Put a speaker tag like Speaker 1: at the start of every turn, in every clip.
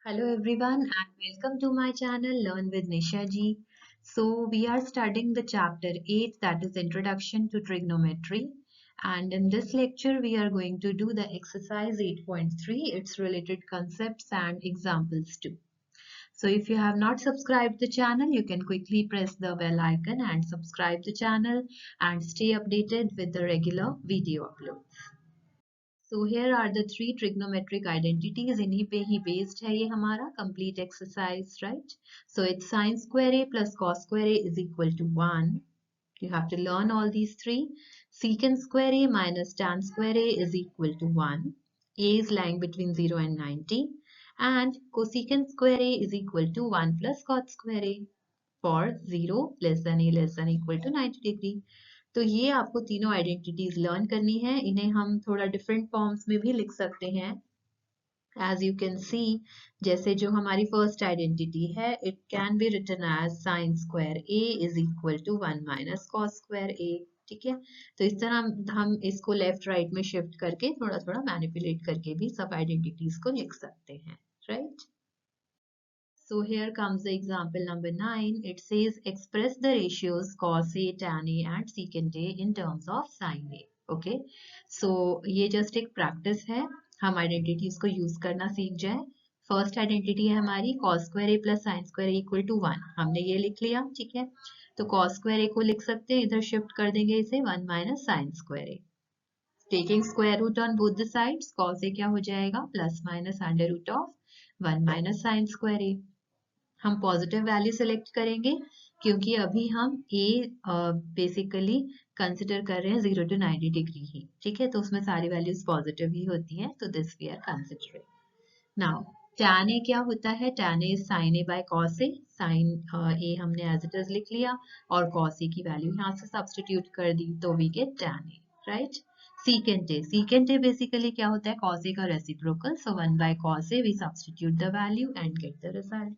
Speaker 1: Hello everyone and welcome to my channel Learn with Nisha ji. So we are studying the chapter 8, that is Introduction to Trigonometry, and in this lecture we are going to do the exercise 8.3, its related concepts and examples too. So if you have not subscribed the channel, you can quickly press the bell icon and subscribe the channel and stay updated with the regular video uploads. So here are the three trigonometric identities. इन्हीं पे ही based है ये हमारा complete exercise, right? So it's sin square a plus cos square a is equal to 1. You have to learn all these three. Secant square a minus tan square a is equal to 1. A is lying between 0 and 90. And cosecant square a is equal to 1 plus cot square a for 0 less than a less than equal to 90 degree. तो ये आपको तीनों identities learn करनी है. इन्हें हम थोड़ा different forms में भी लिख सकते हैं. एज यू कैन सी, जैसे जो हमारी फर्स्ट आइडेंटिटी है, it can be written as sine square A is equal to 1 minus cos square A. ठीक है, तो इस तरह हम इसको लेफ्ट राइट में शिफ्ट करके थोड़ा थोड़ा मैनिपुलेट करके भी सब आइडेंटिटीज को लिख सकते हैं, right? So here comes the example number 9. It says express the ratios cos A, tan A and secant A in terms of sin A. Okay. So ये just एक practice है. हम identities को use करना सीख जाए. First identity है हमारी cos square A plus sin square A equal to 1. हमने ये लिख लिया, ठीक है. तो cos square A को लिख सकते हैं, इधर shift कर देंगे इसे 1 minus sin square A. Taking square root on both the sides, cos A क्या हो जाएगा? Plus minus under root of 1 minus sin square A. हम पॉजिटिव वैल्यू सेलेक्ट करेंगे क्योंकि अभी हम ए बेसिकली कंसिडर कर रहे हैं 0 to 90 डिग्री ही, ठीक है, तो उसमें सारी वैल्यूज पॉजिटिव ही होती हैं, तो this we are considering. Now tan A क्या होता है? tan A sin A by cos A. sin A हमने एज इट इज लिख लिया और cos ए की वैल्यू यहाँ से सब्स्टिट्यूट कर दी, तो we get tan A, right? secant A basically क्या होता है? cos ए का reciprocal, so 1 by cos A we substitute the value and get the result.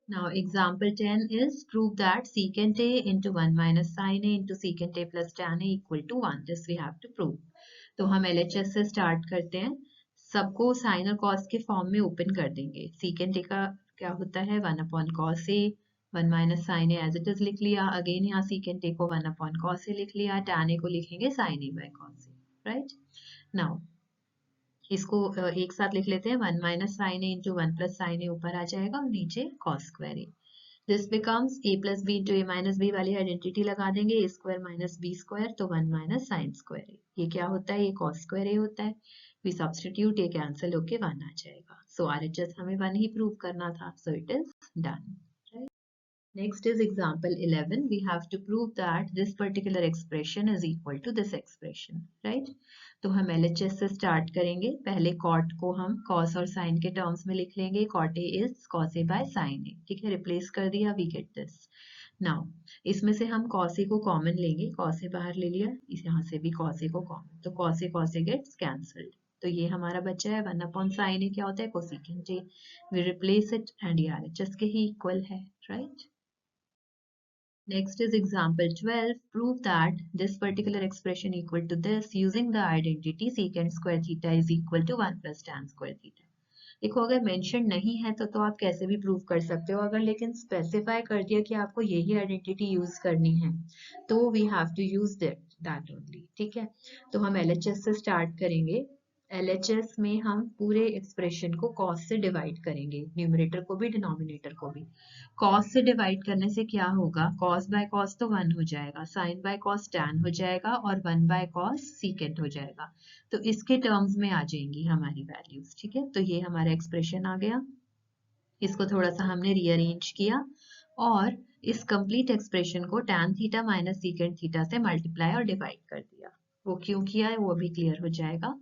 Speaker 1: Now example 10 is prove that secant A into 1 minus sin A into secant A plus tan A equal to 1. This we have to prove. तो हम LHS से start करते हैं. सबको sign और cos के form में open कर देंगे. secant A का क्या होता है? 1 upon cos A, 1 minus sin A as it is लिख लिया. अगेन यहाँ secant A को 1 upon cos A लिख लिया. tan A को लिखेंगे sin A by cos A, right? Now इसको एक साथ लिख लेते हैं. 1 minus sine A into 1 plus sine A ऊपर आ जाएगा और नीचे cos square A. This becomes a plus b into a minus b वाली आइडेंटिटी लगा देंगे. A square minus b square, तो 1 माइनस साइन स्क्वायर ए. ये क्या होता है? ये कॉस स्क्वायर ए होता है. वी सब्स्टिट्यूट, ये कैंसिल होके 1 आ जाएगा. सो आरएचएस हमें 1 ही प्रूव करना था, so it is done. Next is example 11. We have to prove that this particular expression is equal to this expression, right? तो हम LHS से स्टार्ट करेंगे. पहले cot को हम cos और sin के टर्म्स में लिख लेंगे. cot A is cos A by sin A. ठीक है, रिप्लेस कर दिया, we get this. Now इसमें से हम cos A को कॉमन लेंगे. cos A बाहर ले लिया, इस यहाँ से भी cos A को कॉमन, तो cos A gets cancelled. तो ये हमारा बचा है 1 upon sin A क्या होता है? cosecant A. We replace it and ये RHS के ही इक्वल है, right? Next is example 12. Prove that this particular expression equal to this using the identity secant square theta is equal to 1 plus tan square theta. देखो, अगर mention नहीं है तो आप कैसे भी प्रूव कर सकते हो. अगर लेकिन स्पेसिफाई कर दिया कि आपको यही आइडेंटिटी यूज करनी है, तो we have to use that only. ठीक है, तो हम LHS से स्टार्ट करेंगे. LHS में हम पूरे एक्सप्रेशन को cos से डिवाइड करेंगे, न्यूमरेटर को भी डिनोमिनेटर को भी. cos से डिवाइड करने से क्या होगा? cos बाय cos तो 1 हो जाएगा, sin बाय cos tan हो जाएगा और 1 बाय cos secant हो जाएगा. तो इसके टर्म्स में आ जाएंगी हमारी वैल्यूज. ठीक है, तो ये हमारा एक्सप्रेशन आ गया. इसको थोड़ा सा हमने रीअरेंज किया और इस कंप्लीट एक्सप्रेशन को tan theta minus secant theta से मल्टीप्लाई और डिवाइड कर दिया. वो क्यों किया है वो भी क्लियर हो जाएगा.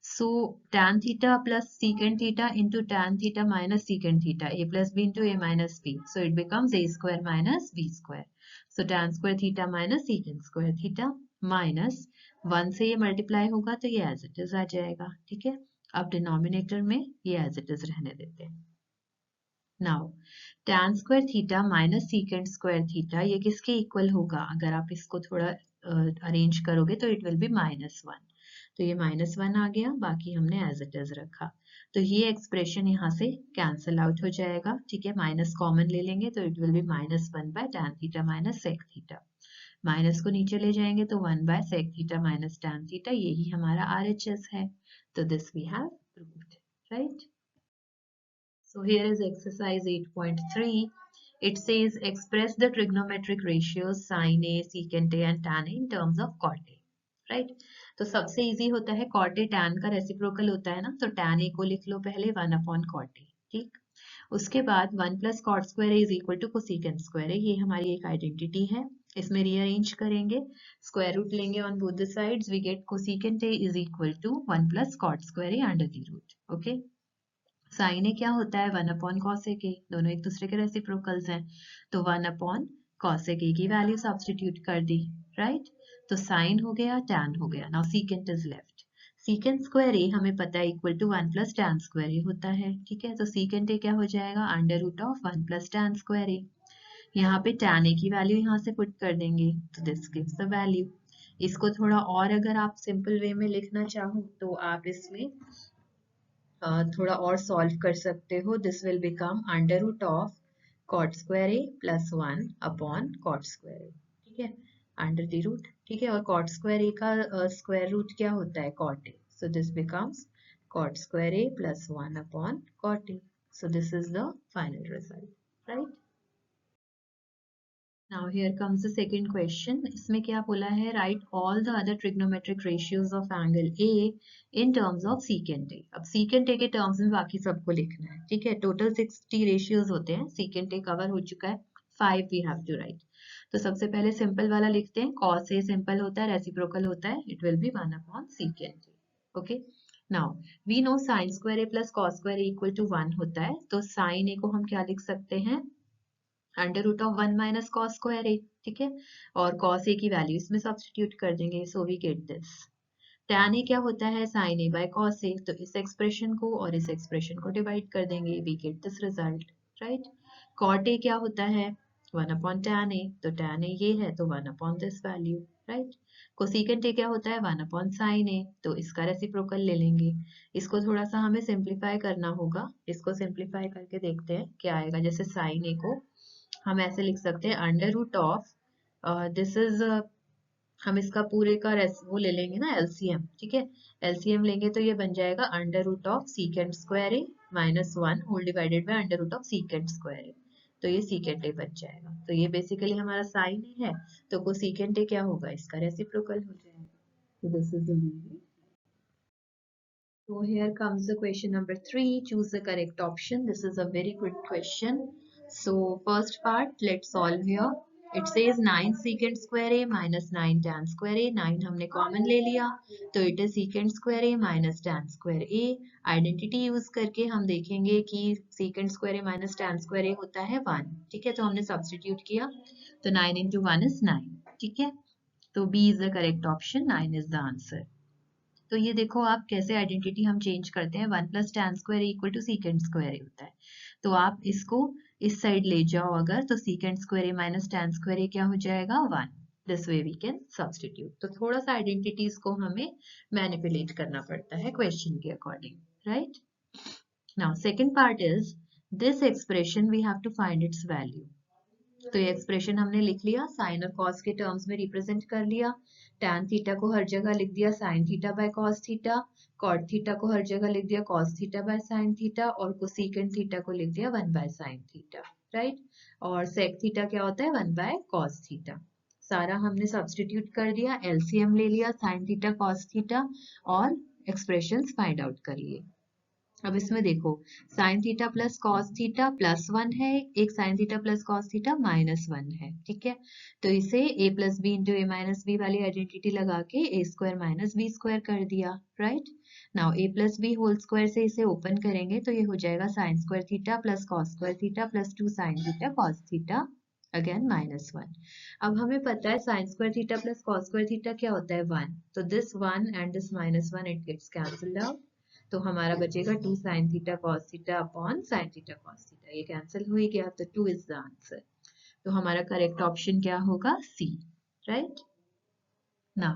Speaker 1: So tan theta plus secant theta into tan theta minus secant theta, a plus b into a minus b. So it becomes a square minus b square. So tan square theta minus secant square theta minus 1 से ये multiply होगा तो ये as it is आ जाएगा. ठीक है, अब denominator में ये as it is रहने देते हैं. Now tan square theta minus secant square theta ये किसके इक्वल होगा? अगर आप इसको थोड़ा अरेंज करोगे तो it will be -1. तो ये -1 आ गया, बाकी हमने एज इट इज रखा। तो ये एक्सप्रेशन यहाँ से कैंसल आउट हो जाएगा, ठीक है, माइनस कॉमन ले लेंगे तो it will be -1/tan θ minus sec θ। Minus को नीचे ले जाएंगे तो 1/sec θ माइनस tan θ, यही हमारा RHS है। तो this we have proved, right. So here is exercise 8.3. It says express the trigonometric ratios sin A, secant A and tan A in terms of cot A. Right? तो सबसे easy होता है cot A tan का reciprocal होता है ना, तो tan A को लिख लो पहले 1/cot A, ठीक। उसके बाद 1 + cot square A is equal to cosecant square A, ये हमारी एक आइडेंटिटी है। इसमें रीअरेंज करेंगे, स्क्वायर रूट लेंगे on both the sides, we get cosecant A is equal to 1 + cot square A under the root, okay। Sine A क्या होता है 1/cosec A, दोनों एक दूसरे के रेसिप्रोकल्स हैं, तो 1/cosec A की वैल्यू सब्स्टिट्यूट कर दी, राइट। तो साइन हो गया, टैन हो गया, now secant is left. Secant square A हमें पता है equal to 1 + tan square A होता है, ठीक है। तो सीकेंट ए क्या हो जाएगा √1 + tan स्क्वायर ए। यहाँ पे tan ए की वैल्यू यहाँ से पुट कर देंगे, तो दिस गिव्स द वैल्यू। इसको थोड़ा और अगर आप सिंपल वे में लिखना चाहो तो आप इसमें थोड़ा और सॉल्व कर सकते हो। This will become √of cot square a + 1/cot square a, ठीक है, अंडर द रूट, ठीक है। और cot square a का स्क्वायर रूट क्या होता है cot a, so this becomes cot square a + 1/cot a, so this is the final result, right। Now here comes the second question. इसमें क्या बोला है, write all the other trigonometric ratios of angle A in terms of secant A। अब secant A के terms में बाकी सबको लिखना है, ठीक है। टोटल 60 रेशियोज होते हैं, secant A कवर हो चुका है, 5 we have to write। तो सबसे पहले सिंपल वाला लिखते हैं, cos A सिंपल होता है, रेसिप्रोकल होता है, it will be 1/secant A, okay। Now we know sin square A plus cos square A equal to 1 होता है, तो sin A को हम क्या लिख सकते हैं √1 - cos square A, ठीक है। और cos A की वैल्यू इसमें सब्स्टिट्यूट कर देंगे, so we get this. tan A क्या होता है sin A cos A, तो इस एक्सप्रेशन को और इस एक्सप्रेशन को डिवाइड कर देंगे, we get this result, right. cot A क्या होता है 1/tan A, तो tan A ये है तो 1/this value, right. cosecant A क्या होता है 1/sin A, तो इसका रेसिप्रोकल ले लेंगे। इसको थोड़ा सा हमें सिंप्लीफाई करना होगा, इसको सिंप्लीफाई करके देखते हैं क्या आएगा। जैसे sin A को हम ऐसे लिख सकते हैं √of दिस इज हम इसका पूरे का वो ले लेंगे ना एलसीएम, ठीक है। एलसीएम लेंगे तो ये बन जाएगा √of secant square A - 1 whole divided by √of secant square A, तो ये secant A बच जाएगा। तो ये बेसिकली हमारा साइन है, तो cosecant A क्या होगा इसका रेसिप्रोकल हो जाएगा। So this is the meaning. So here comes the question number 3. Choose the correct option. This is a very good question. So first part, let's solve here. It says 9 secant square A minus 9 tan square A. 9 हमने common ले लिया, तो it is secant square A minus tan square A. Identity use करके हम देखेंगे कि secant square A minus tan square A होता है 1, ठीक है। तो हमने substitute किया, तो 9 into 1 is 9, ठीक है। तो B is the correct option. 9 is the answer. तो ये देखो आप कैसे आइडेंटिटी हम चेंज करते हैं, 1 + tan square equal to secant square होता है, तो आप इसको इस साइड ले जाओ अगर, तो secant square minus tan square क्या हो जाएगा 1। This way we can substitute. तो थोड़ा सा आइडेंटिटीज को हमें मैनिपुलेट करना पड़ता है क्वेश्चन के according, right. Now second part is this expression we have to find its value. तो ये एक्सप्रेशन हमने लिख लिया, साइन और कॉस के टर्म्स में रिप्रेजेंट कर लिया। tan थीटा को हर जगह लिख दिया sin theta by cos theta, cot theta को हर जगह लिख दिया cos theta by sin theta, और cosecant थीटा को लिख दिया 1/sin थीटा, राइट। और sec थीटा क्या होता है 1/cos थीटा। सारा हमने सब्स्टिट्यूट कर दिया, एलसीएम ले लिया sin थीटा cos थीटा और एक्सप्रेशंस फाइंड आउट कर लिए। अब इसमें देखो sin theta plus cos theta +1 है, एक sin theta plus cos theta -1 है, ठीक है। तो इसे a + b × a - b वाली आइडेंटिटी लगा के a² - b² कर दिया, right. Now a + b whole square से इसे ओपन करेंगे तो ये हो जाएगा sin² theta plus cos² theta plus 2 sin theta cos theta again -1। अब हमें पता है sin² theta plus cos² theta क्या होता है 1, तो this 1 and this -1 it gets cancelled out, तो हमारा बचेगा 2 sin theta cos theta upon sin theta cos theta, ये कैंसिल हो ही गया, तो 2 इज द आंसर। तो हमारा करेक्ट ऑप्शन क्या होगा सी, right. Now,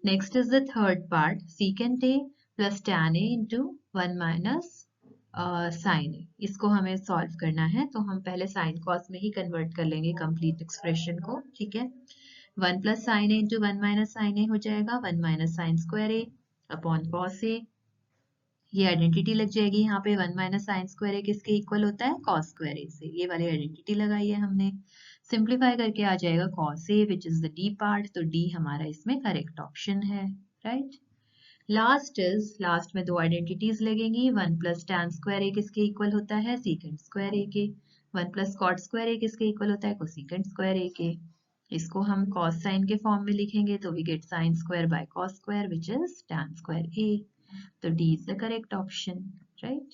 Speaker 1: next is the third part, secant A plus tan A into 1 minus sin A. इसको हमें सॉल्व करना है, तो हम पहले साइन कॉस में ही कन्वर्ट कर लेंगे कंप्लीट एक्सप्रेशन को, ठीक है। 1 plus sine A into 1 minus sine ए हो जाएगा 1 माइनस साइन स्क्वायर ए अपॉन कॉस ए। ये आइडेंटिटी लग जाएगी यहाँ पे, 1 माइनस साइन स्क्वायर ए किसके इक्वल होता है, कॉस स्क्वायर ए से। ये वाली आइडेंटिटी लगाई है हमने, सिंप्लीफाई करके आ जाएगा cos A which is the D part, तो डी हमारा इसमें करेक्ट ऑप्शन है, राइट। लास्ट में दो आइडेंटिटीज लगेंगी, 1 प्लस टैन स्क्वायर ए किसके इक्वल होता है, सीकेंट स्क्वायर ए के। 1 प्लस कॉट स्क्वायर ए किसके इक्वल होता है, कोसीकेंट स्क्वायर ए के। इसको हम कॉस साइन के फॉर्म में लिखेंगे, तो we get sine square by cos square which is tan square A, तो D is the correct option, right?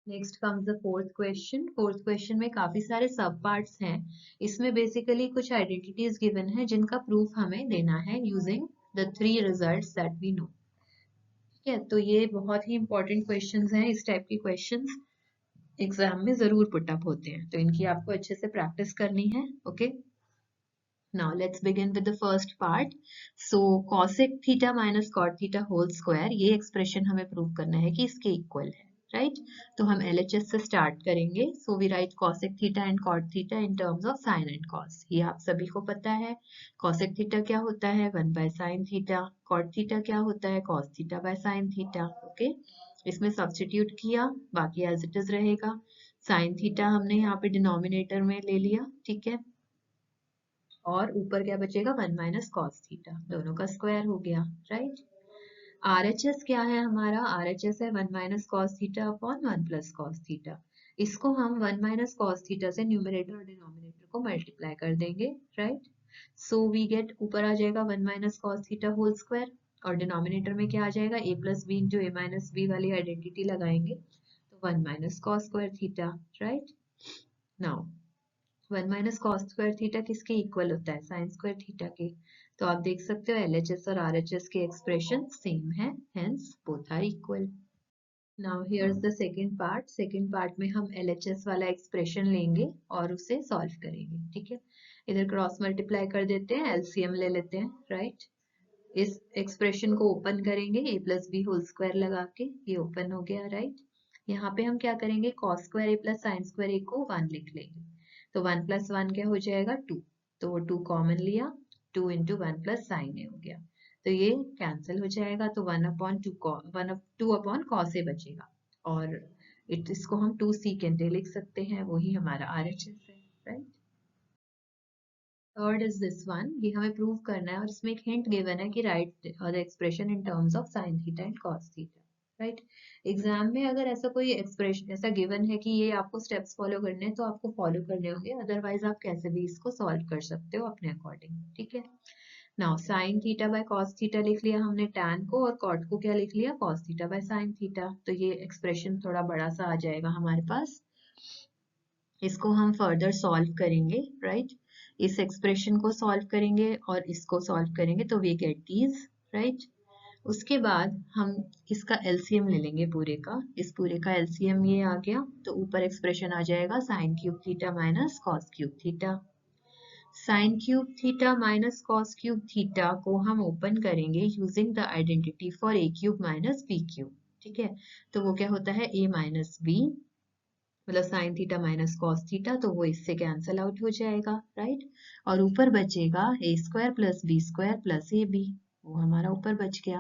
Speaker 1: Next comes the fourth question. Fourth question में काफी सारे सब पार्ट्स हैं। इसमें बेसिकली कुछ आइडेंटिटीज गिवन है जिनका प्रूफ हमें देना है using the 3 results that we know. ठीक है, तो ये बहुत ही इंपॉर्टेंट क्वेश्चंस हैं। इस टाइप की क्वेश्चंस एग्जाम में जरूर पुट अप होते हैं, तो इनकी आपको अच्छे से प्रैक्टिस करनी है, okay. Now let's begin with the first part. So cosec theta minus cot theta whole square, ये एक्सप्रेशन हमें प्रूव करना है कि इसके इक्वल है, राइट। तो हम LHS से स्टार्ट करेंगे। So we write cosec theta and cot theta in terms of sin and cos. ये आप सभी को पता है। cosec theta क्या होता है, 1 by sin theta। cot theta क्या होता है, cos theta by sin theta, okay. इसमें सब्स्टिट्यूट किया, बाकी एज इट इज रहेगा। sin theta हमने यहाँ पे डिनोमिनेटर में ले लिया, ठीक है, और ऊपर क्या बचेगा, 1 माइनस कॉस थीटा, दोनों का स्क्वायर हो गया, राइट। RHS क्या है हमारा, RHS है 1 minus cos theta upon 1 plus cos theta. इसको हम 1 माइनस कॉस थीटा से न्यूमरेटर और डिनोमिनेटर को मल्टीप्लाई कर देंगे, राइट। सो वी गेट, ऊपर आ जाएगा 1 minus cos theta whole square, और डिनोमिनेटर में क्या आ जाएगा, a plus b into a minus b वाली आइडेंटिटी लगाएंगे, तो 1 minus cos square theta, right. Now 1 minus cos square theta किसके इक्वल होता है, साइन स्क्वायर थीटा के। तो आप देख सकते हो LHS और RHS के एक्सप्रेशन सेम है, hence both are equal. Now here's the second part. Second part में हम LHS वाला एक्सप्रेशन लेंगे और उसे सॉल्व करेंगे, ठीक है। इधर क्रॉस मल्टीप्लाई कर देते हैं, LCM ले लेते हैं, राइट। इस एक्सप्रेशन को ओपन करेंगे, a plus b whole square लगा के, ये ओपन हो गया, राइट। यहाँ पे हम क्या करेंगे, cos square A plus sign square A को 1 लिख लेंगे, तो 1 प्लस 1 क्या हो जाएगा, 2, तो वो 2 कॉमन लिया, 2 इंटू 1 प्लस साइन ए हो गया, तो ये कैंसिल हो जाएगा, तो 1 अपॉन 2 अपॉन कॉस ए बचेगा, और इसको हम 2 सीकेंट ए लिख सकते हैं, वही हमारा RHS है, right. Third is this one, ये हमें प्रूव करना है, और इसमें एक हिंट गिवन है कि right the expression in terms of sine theta and cos theta, right. Exam में अगर ऐसा कोई एक्सप्रेशन ऐसा गिवन है कि ये आपको स्टेप्स फॉलो करने हैं, तो आपको फॉलो करने होंगे, अदरवाइज आप कैसे भी इसको सॉल्व कर सकते हो अपने अकॉर्डिंग, ठीक है। Now sine theta by cos theta लिख लिया हमने टैन को, और कॉट को क्या लिख लिया, cos theta by sine theta, तो ये एक्सप्रेशन थोड़ा बड़ा सा आ जाएगा हमारे पास। इसको हम फर्दर सॉल्व करेंगे, राइट। इस एक्सप्रेशन को सॉल्व करेंगे और इसको सॉल्व करेंगे, तो वी गेट दीज, राइट। उसके बाद हम इसका एलसीएम ले लेंगे पूरे का, इस पूरे का एलसीएम ये आ गया, तो ऊपर एक्सप्रेशन आ जाएगा sine cube theta minus cos cube theta. Sine cube theta minus cos cube theta को हम ओपन करेंगे using the identity for a cube minus b cube, ठीक है। तो वो क्या होता है, a माइनस बी, मतलब sine theta minus cos theta, तो वो इससे कैंसिल आउट हो जाएगा, राइट। और ऊपर बचेगा A square plus B square plus A B, वो हमारा ऊपर बच गया।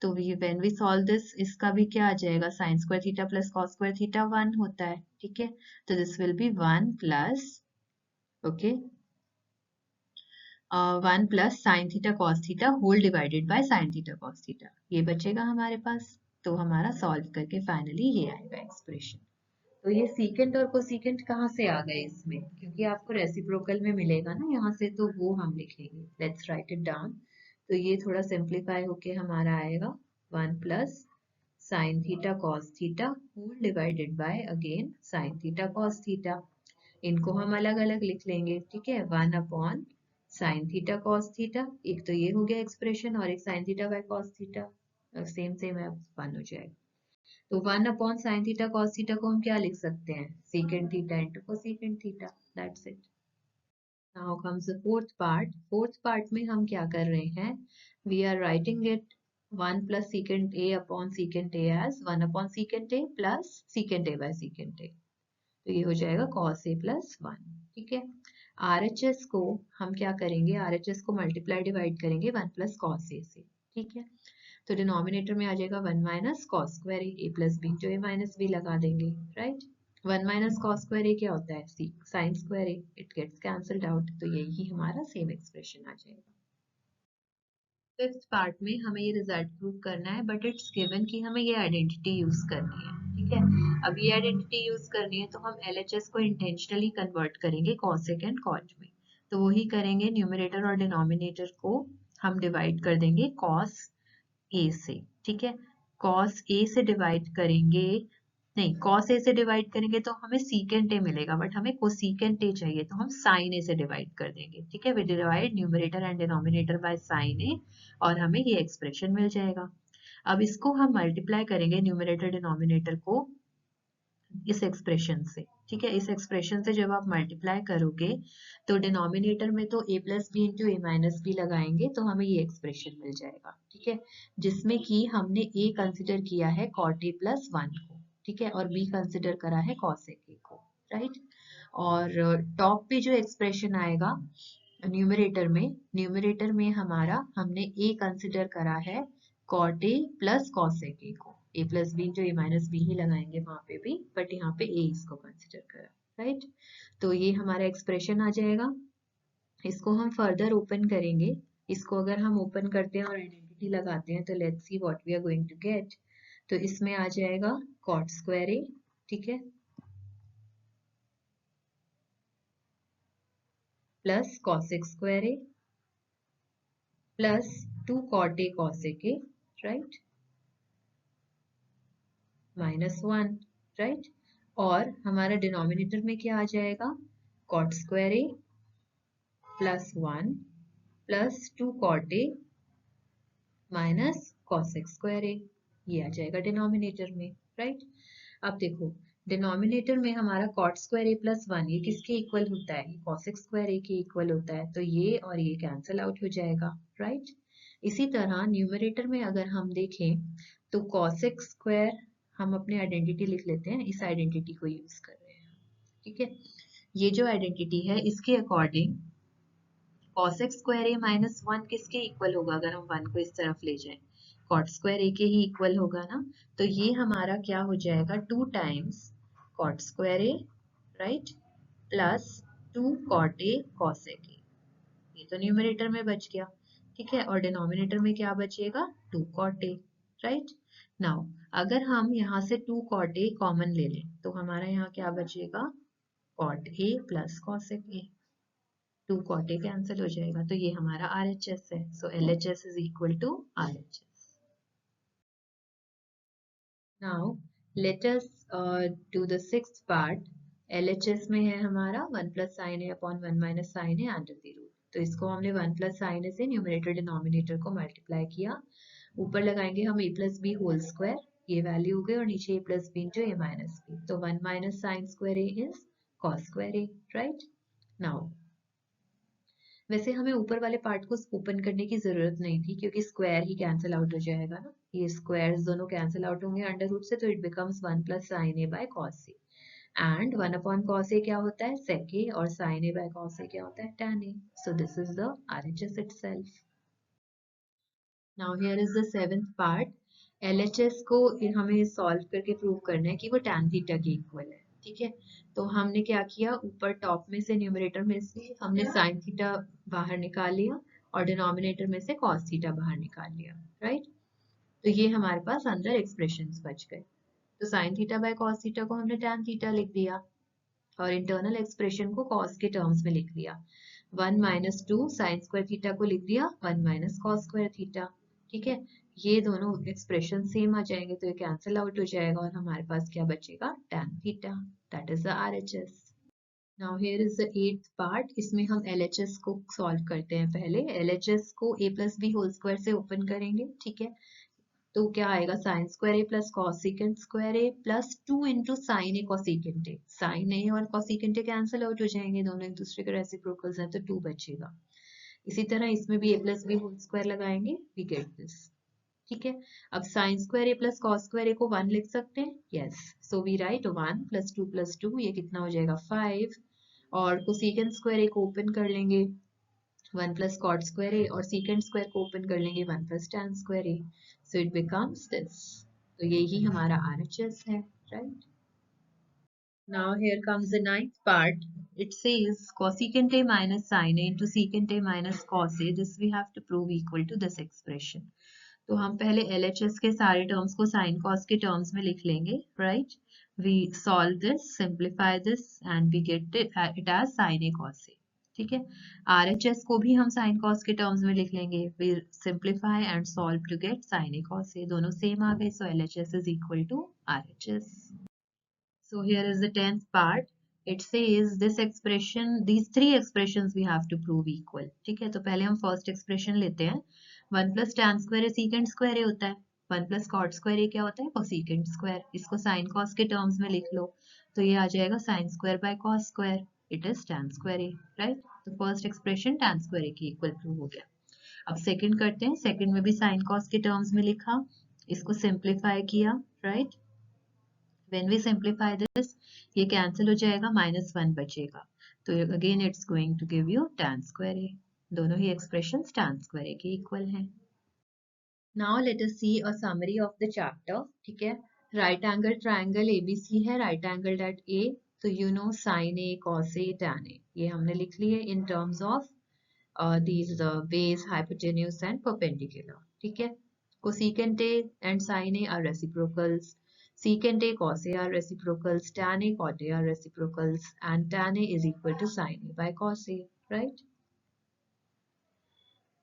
Speaker 1: तो व्हेन वी सॉल्व दिस, इसका भी क्या आ जाएगा, sine square theta plus cos square theta 1 होता है, ठीक है। तो this will be 1 plus, okay, 1 plus sine theta cos theta whole divided by sine theta cos theta, ये बचेगा हमारे पास। तो हमारा सॉल्व करके फाइनली ये आएगा एक्सप्रेशन। तो ये सीकेंट और कोसीकेंट कहाँ से आ गए इसमें, क्योंकि आपको रेसिप्रोकल में मिलेगा ना यहाँ से, तो वो हम लिखेंगे, लेट्स राइट इट डाउन। तो ये थोड़ा सिंप्लीफाई होके हमारा आएगा 1 plus sine theta cos theta whole divided by again sine theta cos theta. इनको हम अलग अलग लिख लेंगे, ठीक है, 1 upon sine theta cos theta, एक तो ये हो गया एक्सप्रेशन, और एक sine theta by cos theta, same same है, 1 हो जाएगा। तो 1 upon sine theta cos theta को हम क्या लिख सकते हैं, secant theta into cosecant theta, that's it. Now comes the fourth part. Fourth part में हम क्या कर रहे हैं, we are writing it 1 plus secant A upon secant A as 1 upon secant A plus secant A by secant A. तो ये हो जाएगा cos a प्लस 1। ठीक है, RHS को हम क्या करेंगे, RHS को मल्टीप्लाई डिवाइड करेंगे 1 प्लस कॉस ए से। ठीक है, तो डिनोमिनेटर में आ जाएगा 1 minus cos square A plus b, जो ए माइनस बी लगा देंगे। Right, 1 minus cos square A क्या होता है, sine square A, it gets cancelled out, तो यही हमारा सेम एक्सप्रेशन आ जाएगा। फिफ्थ पार्ट में हमें ये रिजल्ट प्रूव करना है, बट इट्स गिवन कि हमें ये आइडेंटिटी यूज करनी है। ठीक है, अब ये आइडेंटिटी यूज करनी है तो हम LHS को इंटेंशनली कन्वर्ट करेंगे कॉसेक एंड कॉट में। तो वही करेंगे, न्यूमरेटर और डिनोमिनेटर को हम डिवाइड कर देंगे कॉस ए से। ठीक है, कॉस ए से डिवाइड करेंगे, नहीं कॉस ए से डिवाइड करेंगे तो हमें सीकेंट ए मिलेगा, बट हमें कोसीकेंट ए चाहिए तो हम साइन ए से डिवाइड कर देंगे। ठीक है, we divide numerator and denominator by sine A और हमें ये एक्सप्रेशन मिल जाएगा। अब इसको हम मल्टीप्लाई करेंगे न्यूमरेटर डिनोमिनेटर को इस एक्सप्रेशन से। ठीक है, इस एक्सप्रेशन से जब आप मल्टीप्लाई करोगे तो डिनोमिनेटर में तो a plus b into a minus b लगाएंगे तो हमें ये एक्सप्रेशन मिल जाएगा। ठीक है, जिसमें कि हमने a कंसिडर किया है cot a प्लस 1 को। ठीक है, और b कंसिडर करा है cosec a को। राइट, और टॉप पे जो एक्सप्रेशन आएगा न्यूमरेटर में हमारा हमने a कंसिडर करा है cot a plus cosec a को। a प्लस बी जो a माइनस बी ही लगाएंगे वहां पे भी, बट यहाँ पे a इसको कंसिडर करा। राइट, तो ये हमारा एक्सप्रेशन आ जाएगा। इसको हम फर्दर ओपन करेंगे। इसको अगर हम ओपन करते हैं और आइडेंटिटी लगाते हैं तो let's see what we are going to get. तो इसमें आ जाएगा cot स्क्वायर a। ठीक है, plus cosec square a plus 2 cot a cosec a, right, minus 1। Right, और हमारा डिनोमिनेटर में क्या आ जाएगा, cot square a plus 1 plus 2 cot a minus cosec square a, ये आ जाएगा डिनोमिनेटर में। राइट, अब देखो डिनोमिनेटर में हमारा cot स्क्वायर a प्लस 1 ये किसके इक्वल होता है, cosec स्क्वायर a के इक्वल होता है, तो ये और ये कैंसिल आउट हो जाएगा। राइट, इसी तरह न्यूमरेटर में अगर हम देखें तो cosec स्क्वायर हम अपने आइडेंटिटी लिख लेते हैं, इस आइडेंटिटी को यूज कर रहे हैं। ठीक है, ये जो आइडेंटिटी है इसके according cosec square a minus 1 किसके इक्वल होगा, अगर हम 1 को इस तरफ ले जाएं cot स्क्वायर a के ही इक्वल होगा ना। तो ये हमारा क्या हो जाएगा, 2 times cot square a, right, plus 2 cot a cosec a। ये तो न्यूमरेटर में बच गया। ठीक है, और डिनोमिनेटर में क्या बचेगा, 2 cot a। राइट, नाउ अगर हम यहाँ से 2 cot a कॉमन ले लें तो हमारा यहाँ क्या बचेगा, cot a plus cosec a। 2 cot a cancel हो जाएगा, तो ये हमारा RHS है। So LHS is equal to RHS। Now let us do the sixth part. LHS में है हमारा 1 plus sine A upon 1 minus sine A under the root. तो इसको हमने 1 प्लस साइन ए से न्यूमरेटर डिनोमिनेटर को मल्टीप्लाई किया। ऊपर लगाएंगे हम a plus b whole square, ये वैल्यू हो गई, और नीचे a plus b into a minus b. तो 1 minus sine square A is cos square A. Right, now वैसे हमें ऊपर वाले पार्ट को ओपन करने की जरूरत नहीं थी क्योंकि स्क्वायर ही कैंसिल आउट हो जाएगा ना, ये स्क्वायर्स दोनों कैंसिल आउट होंगे अंडर रूट से, तो it becomes 1 plus sine A by cos A. And 1 upon cos A क्या होता है, सेक ए, और sine A by cos A क्या होता है, tan A. So this is the RHS itself. Now here is the seventh part. LHS को हमें solve करके प्रूव करना है कि वो tan थीटा के इक्वल है। ठीक है, तो हमने क्या किया, ऊपर टॉप में से न्यूमरेटर में से हमने साइन थीटा बाहर निकाल लिया और डिनोमिनेटर में से कॉस थीटा बाहर निकाल लिया। राइट, तो ये हमारे पास अंदर एक्सप्रेशंस बच गए। तो sign theta by cos theta को हमने tan थीटा लिख दिया और इंटरनल एक्सप्रेशन को कॉस के टर्म्स में लिख दिया। 1 माइनस 2 साइन स्क्वायर थीटा को लिख दिया 1 माइनस कॉस स्क्वायर थीटा। ठीक है, ये दोनों एक्सप्रेशन सेम आ जाएंगे तो ये कैंसिल आउट हो जाएगा और हमारे पास क्या बचेगा, tan theta. That is the RHS. Now here is the eighth part. इसमें हम LHS को सॉल्व करते हैं। पहले LHS को a plus b whole square से ओपन करेंगे। ठीक है, तो क्या आएगा sine square A plus cosecant square A plus 2 into sine A cosecant A. Sine A और कॉसिकेंट ए कैंसिल आउट हो जाएंगे, दोनों एक दूसरे के रेसिप्रोकल्स हैं, तो 2 बचेगा। इसी तरह इसमें भी a plus b whole square लगाएंगे, वी गेट दिस। ठीक है, अब sine square A plus cos square A को 1 लिख सकते हैं, yes, so we write 1 plus 2 ये कितना हो जाएगा 5, और कोसेकेंट स्क्वायर ए को ओपन कर लेंगे 1 प्लस कॉट स्क्वायर ए, और सीकेंट स्क्वायर को ओपन कर लेंगे 1 plus tan square A, so it becomes this. तो यही हमारा RHS है, right. Now here comes the ninth part. It says cosecant A minus sin A into secant A minus cos A. This we have to prove equal to this expression. तो हम पहले LHS के सारे terms को sine cos के terms में लिख लेंगे, right. We solve this, simplify this and we get it as sine A cos A. ठीक है, RHS को भी हम साइन कॉस के टर्म्स में लिख लेंगे, we simplify and solve to get sine A cos A. दोनों सेम आ गए, so LHS is equal to RHS। So here is the 10th part. It says this expression, these three expressions we have to prove equal. ठीक है, तो पहले हम first expression लेते हैं। 1 plus tan square है secant square है होता है, 1 plus cot square है क्या होता है cosecant square। इसको sin cos के terms में लिख लो, तो ये आ जाएगा sin square by cos square, it is tan square a, right? तो first expression tan square a के equal prove हो गया। अब second करते हैं, second में भी sin cos के terms में लिखा, इसको simplify किया, right? When we simplify this, ये cancel हो जाएगा, -1 बचेगा, तो again it's going to give you tan square a। दोनों ही expressions tan square a के equal हैं। Now let us see a summary of the chapter। ठीक है, right angle triangle ABC है, right angled at A, तो you know sin A, cos A, tan A, ये हमने लिख लिए in terms of these base, hypotenuse and perpendicular। ठीक है, cosecant A and sin A are reciprocals, secant A, cos A are reciprocals, tan A, cot A are reciprocals, and tan A is equal to sin A by cos A, right?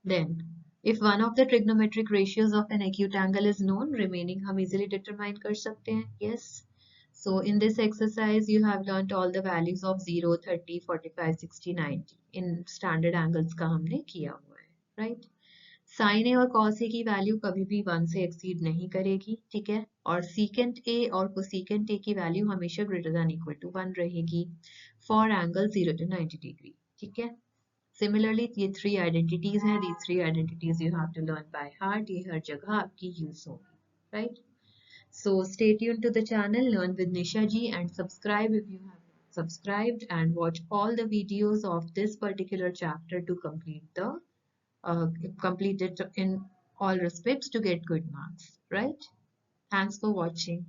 Speaker 1: Then, if one of the trigonometric ratios of an acute angle is known, remaining हम easily determine कर सकते हैं, yes. So in this exercise, you have learnt all the values of 0, 30, 45, 60, 90 in standard angles का हमने किया हुआ है, right? Sign A और कॉस ए की वैल्यू कभी भी 1 से एक्सीड नहीं करेगी, ठीक है, और सीकेंट ए और कोसीकेंट ए की वैल्यू हमेशा ग्रेटर देन इक्वल टू 1 रहेगी फॉर एंगल 0 to 90 डिग्री, ठीक है। सिमिलरली ये 3 आइडेंटिटीज हैं, these 3 identities you have to learn by heart, ये हर जगह आपकी यूज होगी, right. So stay tuned to the channel, learn with Nisha ji, and subscribe if you have not subscribed, and watch all the videos of this particular chapter to complete it in all respects to get good marks, right? Thanks for watching.